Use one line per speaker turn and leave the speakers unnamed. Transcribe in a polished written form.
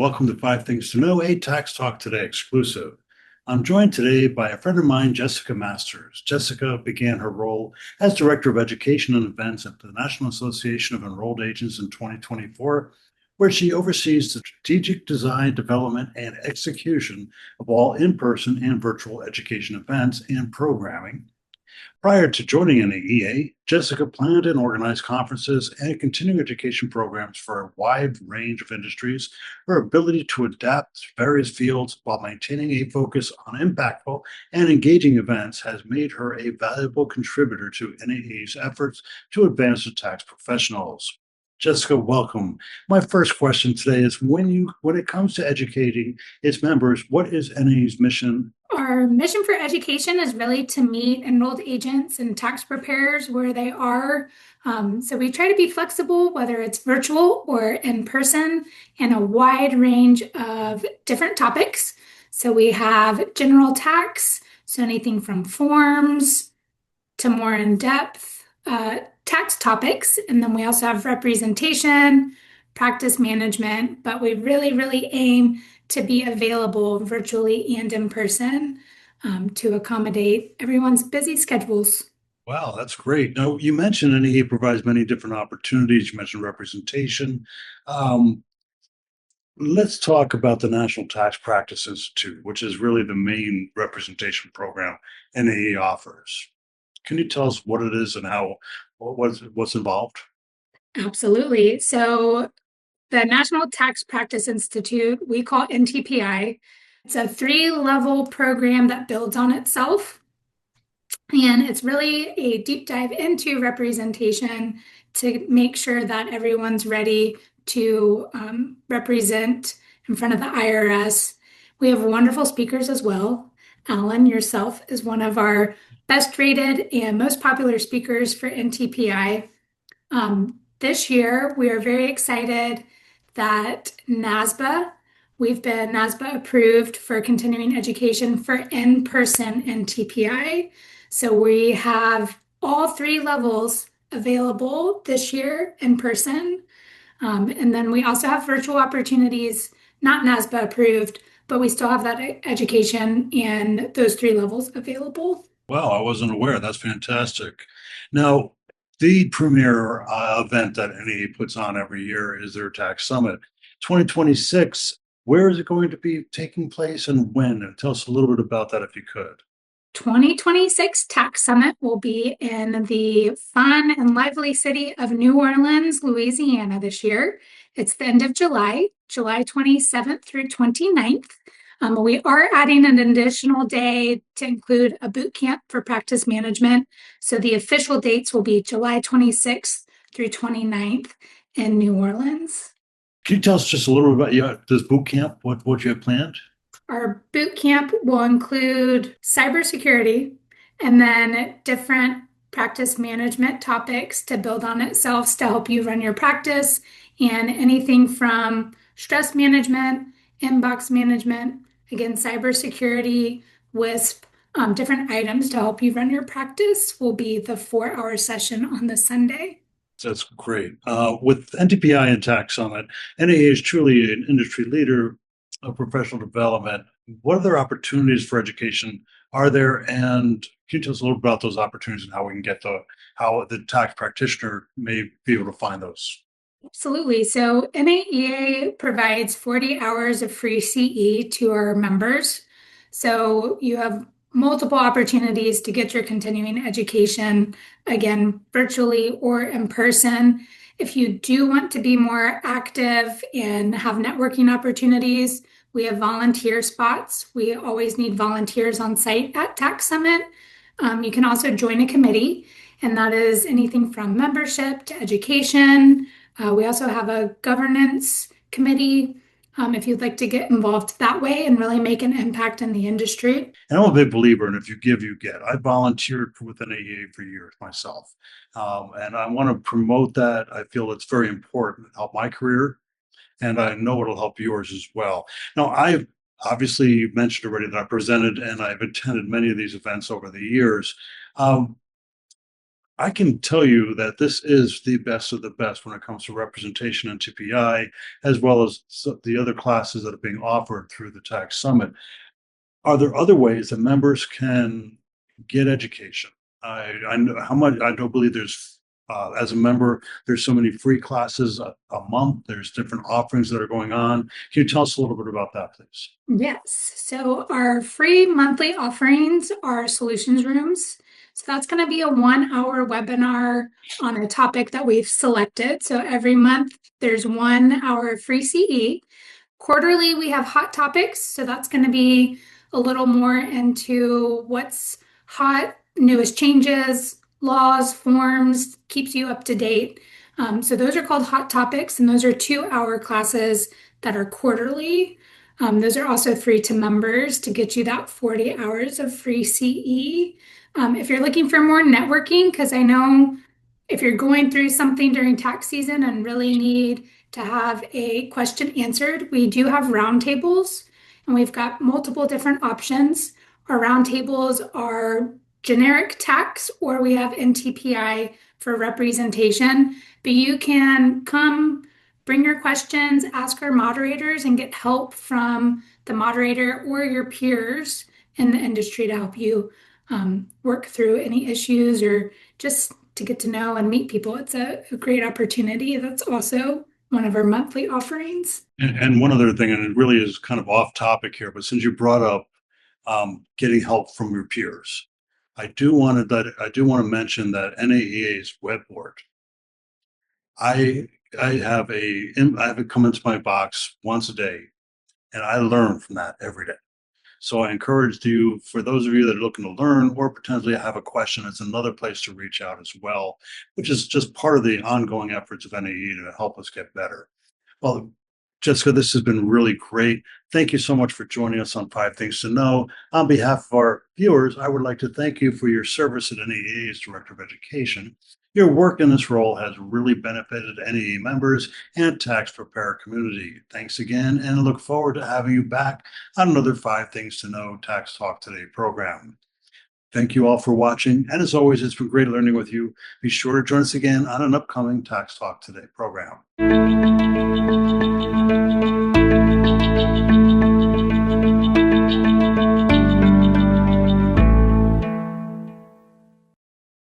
welcome to Five Things to Know, a Tax Talk Today exclusive. I'm joined today by a friend of mine, Jessica Masters. Jessica began her role as Director of Education and Events at the National Association of Enrolled Agents in 2024, where she oversees the strategic design, development, and execution of all in-person and virtual education events and programming. Prior to joining NAEA, Jessica planned and organized conferences and continuing education programs for a wide range of industries. Her ability to adapt to various fields while maintaining a focus on impactful and engaging events has made her a valuable contributor to NAEA's efforts to advance the tax professionals. Jessica, welcome. My first question today is when it comes to educating its members, what is NAEA's mission?
Our mission for education is really to meet enrolled agents and tax preparers where they are. So we try to be flexible, whether it's virtual or in person, and a wide range of different topics. So we have general tax, so anything from forms to more in-depth tax topics. And then we also have representation, practice management, but we really aim to be available virtually and in person to accommodate everyone's busy schedules.
Wow, that's great. Now, you mentioned NEA provides many different opportunities. You mentioned representation. Um, let's talk about the National Tax Practice Institute, which is really the main representation program NEA offers. Can you tell us what it is and what's involved?
Absolutely. So the National Tax Practice Institute, we call NTPI. It's a three-level program that builds on itself. And it's really a deep dive into representation to make sure that everyone's ready to represent in front of the IRS. We have wonderful speakers as well. Alan, yourself, is one of our best rated and most popular speakers for NTPI. This year, we are very excited that we've been NASBA approved for continuing education for in-person NTPI. So we have all three levels available this year in person. And then we also have virtual opportunities, not NASBA approved, but we still have that education and those three levels available.
Wow, I wasn't aware. That's fantastic. Now, the premier event that NEA puts on every year is their tax summit. 2026, where is it going to be taking place and when? And tell us a little bit about that if you could.
2026 Tax Summit will be in the fun and lively city of New Orleans, Louisiana this year. It's the end of July, July 27th through 29th. We are adding an additional day to include a boot camp for practice management. So the official dates will be July 26th through 29th in New Orleans.
Can you tell us just a little bit about this boot camp, what you have planned?
Our boot camp will include cybersecurity and then different practice management topics to build on itself to help you run your practice, and anything from stress management, inbox management, again, cybersecurity, WISP, different items to help you run your practice will be the 4-hour session on the Sunday.
That's great. With NTPI and Tax Summit, NAA is truly an industry leader of professional development. What other opportunities for education are there? And can you tell us a little about those opportunities and how we can get how the tax practitioner may be able to find those?
Absolutely. So NAEA provides 40 hours of free CE to our members. So you have multiple opportunities to get your continuing education, again, virtually or in person. If you do want to be more active and have networking opportunities, we have volunteer spots. We always need volunteers on site at Tax Summit. You can also join a committee, and that is anything from membership to education. We also have a governance committee if you'd like to get involved that way and really make an impact in the industry.
And I'm a big believer in if you give, you get. I volunteered with NAA for years myself, and I want to promote that. I feel it's very important to help my career, and I know it'll help yours as well. Now, I've obviously mentioned already that I presented and I've attended many of these events over the years. Um, I can tell you that this is the best of the best when it comes to representation in TPI, as well as the other classes that are being offered through the Tax Summit. Are there other ways that members can get education? I know how much, I don't believe there's, as a member, there's so many free classes a month. There's different offerings that are going on. Can you tell us a little bit about that, please?
Yes. So our free monthly offerings are solutions rooms. So that's going to be a 1 hour webinar on a topic that we've selected. So every month there's 1 hour of free CE. Quarterly, we have hot topics. So that's going to be a little more into what's hot, newest changes, laws, forms, keeps you up to date. So those are called hot topics, and those are 2 hour classes that are quarterly. Those are also free to members to get you that 40 hours of free CE. If you're looking for more networking, because I know if you're going through something during tax season and really need to have a question answered, we do have roundtables and we've got multiple different options. Our roundtables are generic tax or we have NTPI for representation, but you can come bring your questions, ask our moderators, and get help from the moderator or your peers in the industry to help you work through any issues or just to get to know and meet people. It's a great opportunity. That's also one of our monthly offerings.
And one other thing, and it really is kind of off topic here, but since you brought up getting help from your peers, I do want to mention that NAEA's web board. I I have it come into my box once a day, and I learn from that every day. So I encourage you, for those of you that are looking to learn or potentially have a question, it's another place to reach out as well, which is just part of the ongoing efforts of NAE to help us get better. Well, Jessica, this has been really great. Thank you so much for joining us on Five Things to Know. On behalf of our viewers, I would like to thank you for your service at NAEA as Director of Education. Your work in this role has really benefited NAE members and tax preparer community. Thanks again, and I look forward to having you back on another Five Things to Know Tax Talk Today program. Thank you all for watching, and as always, it's been great learning with you. Be sure to join us again on an upcoming Tax Talk Today program.